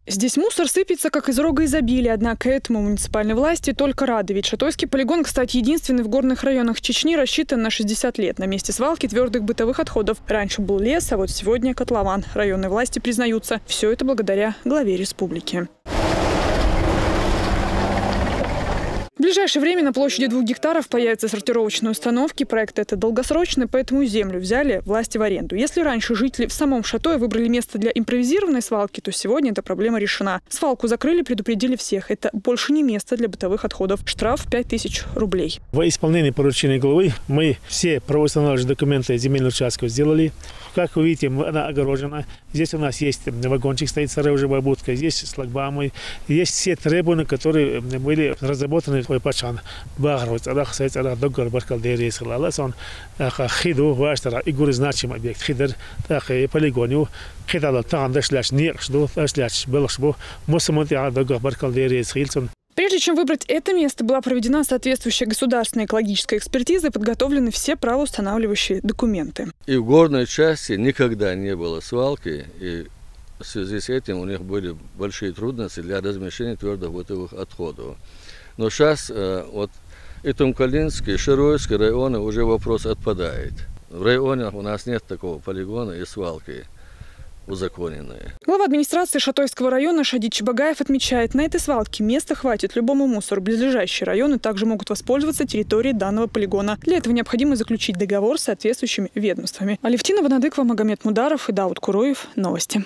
Здесь мусор сыпется, как из рога изобилия. Однако этому муниципальные власти только рады. Ведь Шатойский полигон, кстати, единственный в горных районах Чечни, рассчитан на 60 лет. На месте свалки твердых бытовых отходов. Раньше был лес, а вот сегодня котлован. Районные власти признаются, все это благодаря главе республики. В ближайшее время на площади 2 гектаров появятся сортировочные установки. Проект этот долгосрочный, поэтому землю взяли власти в аренду. Если раньше жители в самом Шатое выбрали место для импровизированной свалки, то сегодня эта проблема решена. Свалку закрыли, предупредили всех. Это больше не место для бытовых отходов. Штраф 5000 рублей. Во исполнении поручения главы мы все правоустанавливающие документы земельных участков сделали. Как вы видите, она огорожена. Здесь у нас есть вагончик, стоит сторожевая будка, здесь шлагбаумы. Есть все требования, которые были разработаны в Пачан. Багроц, Аллах, Доггар, Баркалдери, Салаласон, Хиду, Ваштара, Игур значимый объект. Хидер, полигоню, Хидал, Тандаш, Ниршду, Ашляч, Белшбу, Мусамонтиа, Доггар, Баркалдери, Хильсон. Прежде чем выбрать это место, была проведена соответствующая государственная экологическая экспертиза и подготовлены все правоустанавливающие документы. И в горной части никогда не было свалки, и в связи с этим у них были большие трудности для размещения твердых бытовых отходов. Но сейчас вот и Тумкалинский, и Широевский районы уже вопрос отпадает. В районах у нас нет такого полигона и свалки узаконенные. Глава администрации Шатойского района Шадид Чебагаев отмечает, на этой свалке места хватит любому мусору. Близлежащие районы также могут воспользоваться территорией данного полигона. Для этого необходимо заключить договор с соответствующими ведомствами. Алевтина Ванадыкова, Магомед Мударов и Дауд Куроев. Новости.